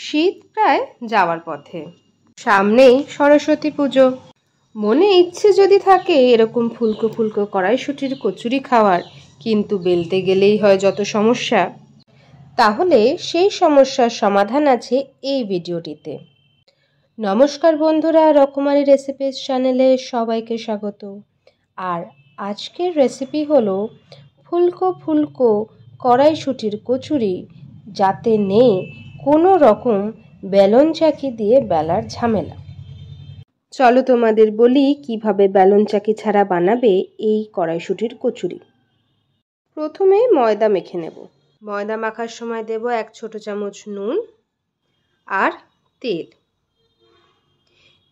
শীত প্রায় যাওয়ার পথে, সামনেই সরস্বতী পুজো। মনে ইচ্ছে যদি থাকে এরকম ফুলকো ফুলকো কড়াইশুঁটির কচুরি খাওয়ার, কিন্তু বেলতে গেলেই হয় যত সমস্যা। তাহলে সেই সমস্যার সমাধান আছে এই ভিডিওটিতে। নমস্কার বন্ধুরা, রকমারি রেসিপিস চ্যানেলে সবাইকে স্বাগত। আর আজকের রেসিপি হলো ফুলকো ফুলকো কড়াইশুঁটির কচুরি, যাতে নেই কোনো রকম বেলন চাকি দিয়ে বেলার ঝামেলা। চলো তোমাদের বলি কিভাবে বেলন চাকি ছাড়া বানাবে এই কড়াইশুঁটির কচুরি। প্রথমে ময়দা মেখে নেব। ময়দা মাখার সময় দেব 1 ছোট চামচ নুন আর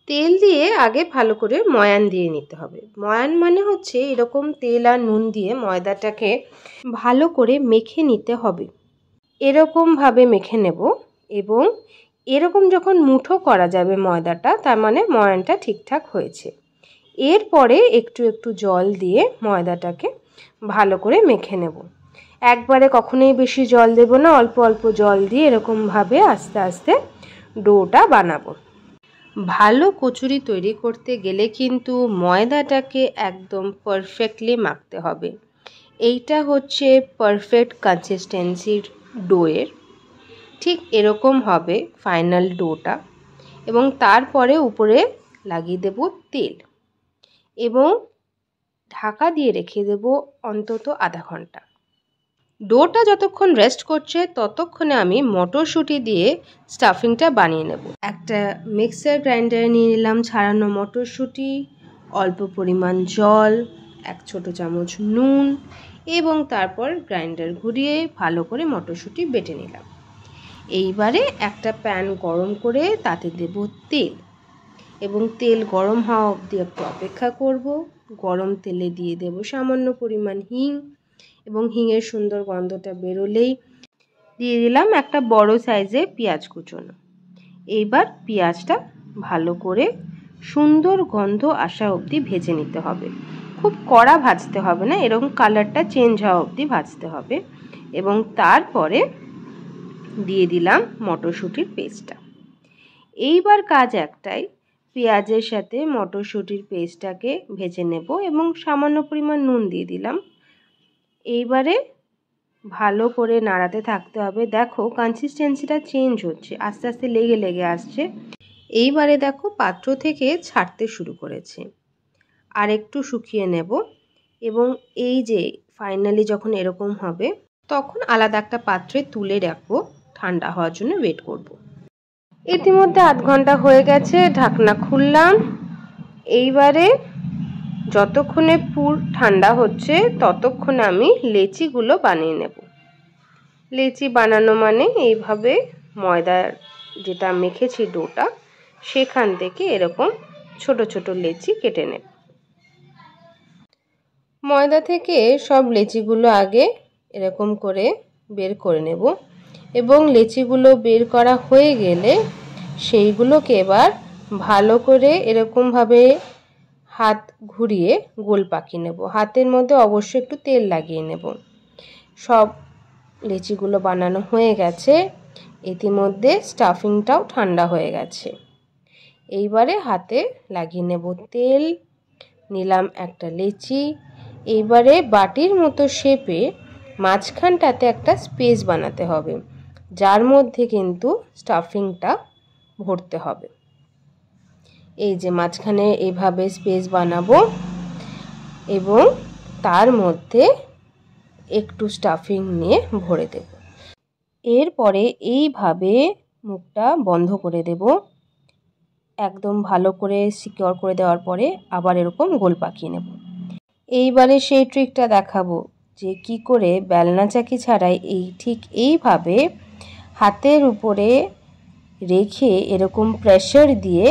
তেল দিয়ে আগে ভালো করে ময়ান দিয়ে নিতে হবে। ময়ান মানে হচ্ছে এরকম তেল আর নুন দিয়ে ময়দাটাকে ভালো করে মেখে নিতে হবে। এরকমভাবে মেখে নেব এবং এরকম যখন মুঠো করা যাবে ময়দাটা, তার মানে ময়ানটা ঠিকঠাক হয়েছে। এরপরে একটু একটু জল দিয়ে ময়দাটাকে ভালো করে মেখে নেব। একবারে কখনোই বেশি জল দেব না, অল্প অল্প জল দিয়ে এরকমভাবে আস্তে আস্তে ডোটা বানাবো। ভালো কচুরি তৈরি করতে গেলে কিন্তু ময়দাটাকে একদম পারফেক্টলি মাখতে হবে। এইটা হচ্ছে পারফেক্ট কনসিস্টেন্সির ডোয়ের। ঠিক এরকম হবে ফাইনাল ডোটা। এবং তারপরে উপরে লাগিয়ে দেব তেল এবং ঢাকা দিয়ে রেখে দেব অন্তত আধা ঘন্টা। ডোটা যতক্ষণ রেস্ট করছে ততক্ষণে আমি মটরশুঁটি দিয়ে স্টাফিংটা বানিয়ে নেব। একটা মিক্সার গ্রাইন্ডারে নিয়ে নিলাম ছাড়ানো মটরশুঁটি, অল্প পরিমাণ জল, 1 ছোট চামচ নুন এবং তারপর গ্রাইন্ডার ঘুরিয়ে ভালো করে মটরশুঁটি বেটে নিলাম। এইবারে একটা প্যান গরম করে তাতে দেব তেল এবং তেল গরম হওয়া অবধি একটু অপেক্ষা করব। গরম তেলে দিয়ে দেব সামান্য পরিমাণ হিং এবং হিঙের সুন্দর গন্ধটা বেরোলেই দিয়ে দিলাম একটা বড় সাইজে পেঁয়াজ কুচোনো। এইবার পেঁয়াজটা ভালো করে সুন্দর গন্ধ আসা অবধি ভেজে নিতে হবে। খুব কড়া ভাজতে হবে না, এরকম কালারটা চেঞ্জ হওয়া অবধি ভাজতে হবে। এবং তারপরে দিয়ে দিলাম মটরশুঁটির পেস্টটা। এইবার কাজ একটাই, পেঁয়াজের সাথে মটরশুঁটির পেস্টটাকে ভেজে নেব এবং সামান্য পরিমাণ নুন দিয়ে দিলাম। এইবারে ভালো করে নাড়াতে থাকতে হবে। দেখো কনসিস্টেন্সিটা চেঞ্জ হচ্ছে, আস্তে আস্তে লেগে লেগে আসছে। এইবারে দেখো পাত্র থেকে ছাড়তে শুরু করেছে। আর একটু শুকিয়ে নেব এবং এই যে ফাইনালি যখন এরকম হবে তখন আলাদা একটা পাত্রে তুলে রাখবো, ঠান্ডা হওয়ার জন্য ওয়েট করব। ইতিমধ্যে আধ ঘন্টা হয়ে গেছে, ঢাকনা খুললাম। এইবারে যতক্ষণে পুর ঠান্ডা হচ্ছে ততক্ষণে আমি লেচিগুলো বানিয়ে নেব। লেচি বানানো মানে এইভাবে ময়দার যেটা মেখেছি ডোটা, সেখান থেকে এরকম ছোট ছোট লেচি কেটে নেব। ময়দা থেকে সব লেচিগুলো আগে এরকম করে বের করে নেব এবং লেচিগুলো বের করা হয়ে গেলে সেইগুলোকে এবার ভালো করে এরকমভাবে হাত ঘুরিয়ে গোল পাকিয়ে নেব। হাতের মধ্যে অবশ্যই একটু তেল লাগিয়ে নেব। সব লেচিগুলো বানানো হয়ে গেছে। ইতিমধ্যে স্টাফিংটাও ঠান্ডা হয়ে গেছে। এইবারে হাতে লাগিয়ে নেব তেল, নিলাম একটা লেচি। এইবারে বাটির মতো শেপে মাঝখানটাতে একটা স্পেস বানাতে হবে, যার মধ্যে কিন্তু স্টাফিংটা ভরতে হবে। এই যে মাঝখানে এইভাবে স্পেস বানাবো এবং তার মধ্যে একটু স্টাফিং নিয়ে ভরে দেব। এরপরে এইভাবে মুখটা বন্ধ করে দেব। একদম ভালো করে সিকিউর করে দেওয়ার পরে আবার এরকম গোল পাকিয়ে নেব। এইবারে সেই ট্রিকটা দেখাবো যে কি করে বেলনা চাকি ছাড়াই ঠিক এইভাবে হাতের উপরে রেখে এরকম প্রেসার দিয়ে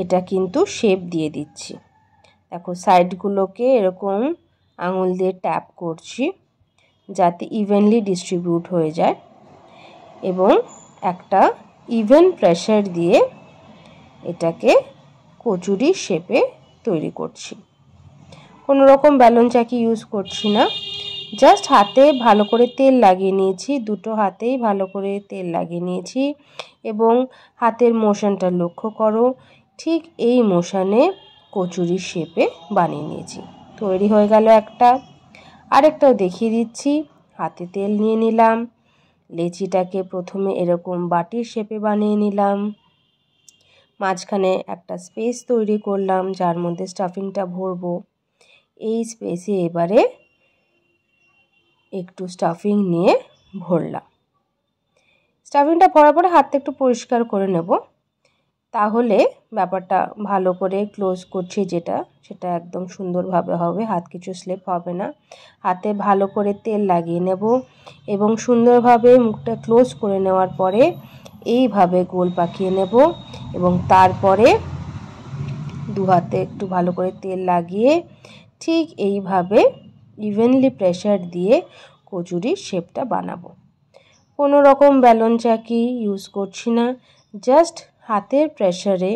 এটা কিন্তু শেপ দিয়ে দিচ্ছি। দেখো সাইডগুলোকে এরকম আঙুল দিয়ে ট্যাপ করছি যাতে ইভেনলি ডিস্ট্রিবিউট হয়ে যায় এবং একটা ইভেন প্রেসার দিয়ে এটাকে কচুরির শেপে তৈরি করছি। কোনো রকম বেলন চাকি ইউজ করছি না, জাস্ট হাতে ভালো করে তেল লাগিয়ে নিয়েছি, দুটো হাতেই ভালো করে তেল লাগিয়ে নিয়েছি। এবং হাতের মোশনটা লক্ষ্য করো, ঠিক এই মোশনে কচুরির শেপে বানিয়ে নিয়েছি। তৈরি হয়ে গেল একটা। আরেকটাও দেখিয়ে দিচ্ছি। হাতে তেল নিয়ে নিলাম, লেচিটাকে প্রথমে এরকম বাটির শেপে বানিয়ে নিলাম, মাঝখানে একটা স্পেস তৈরি করলাম যার মধ্যে স্টাফিংটা ভরবো। এই স্পেসে এবারে একটু স্টাফিং নিয়ে ভরলাম। স্টাফিংটা ভরার পরে হাতটা একটু পরিষ্কার করে নেব, তাহলে ব্যাপারটা ভালো করে ক্লোজ করছি যেটা, সেটা একদম সুন্দরভাবে হবে, হাত কিছু স্লিপ হবে না। হাতে ভালো করে তেল লাগিয়ে নেব এবং সুন্দরভাবে মুখটা ক্লোজ করে নেওয়ার পরে এইভাবে গোল পাকিয়ে নেব এবং তারপরে দু হাতে একটু ভালো করে তেল লাগিয়ে ঠিক এইভাবে ইভেনলি প্রেসার দিয়ে কচুরির শেপটা বানাবো। কোনো রকম বেলন চাকি ইউজ করছি না, জাস্ট হাতের প্রেসারে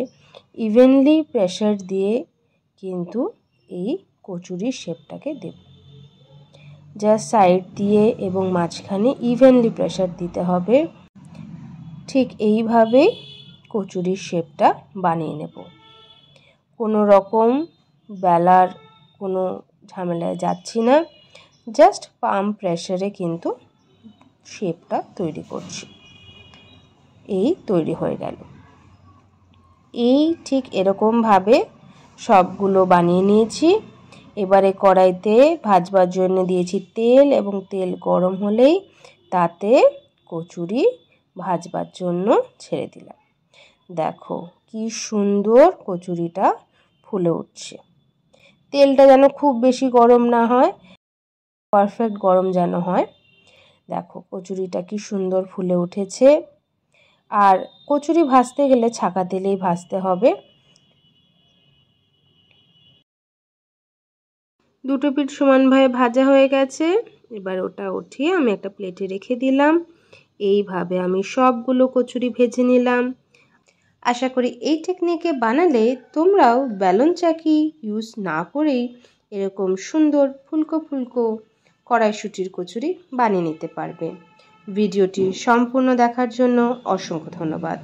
ইভেনলি প্রেসার দিয়ে কিন্তু এই কচুরির শেপটাকে দেব। জাস্ট সাইড দিয়ে এবং মাঝখানে ইভেনলি প্রেসার দিতে হবে। ঠিক এইভাবেই কচুরির শেপটা বানিয়ে নেব। কোনো রকম বেলার কোনো ঝামেলায় যাচ্ছি না, জাস্ট পাম প্রেসারে কিন্তু শেপটা তৈরি করছি। এই তৈরি হয়ে গেল। এই ঠিক এরকমভাবে সবগুলো বানিয়ে নিয়েছি। এবারে কড়াইতে ভাজবার জন্য দিয়েছি তেল এবং তেল গরম হলেই তাতে কচুরি ভাজবার জন্য ছেড়ে দিলাম। দেখো কি সুন্দর কচুরিটা ফুলে উঠছে। তেলটা যেন খুব বেশি গরম না হয়, পারফেক্ট গরম যেন হয়। দেখো কচুরিটা কি সুন্দর ফুলে উঠেছে। আর কচুরি ভাজতে গেলে ছাঁকা তেলেই ভাজতে হবে। দুটো পিঠ সমানভাবে ভাজা হয়ে গেছে। এবার ওটা উঠিয়ে আমি একটা প্লেটে রেখে দিলাম। এইভাবে আমি সবগুলো কচুরি ভেজে নিলাম। আশা করি এই টেকনিকে বানালে তোমরাও বেলন চাকি ইউজ না করেই এরকম সুন্দর ফুলকো ফুলকো কড়াইশুঁটির কচুরি বানিয়ে নিতে পারবে। ভিডিওটি সম্পূর্ণ দেখার জন্য অসংখ্য ধন্যবাদ।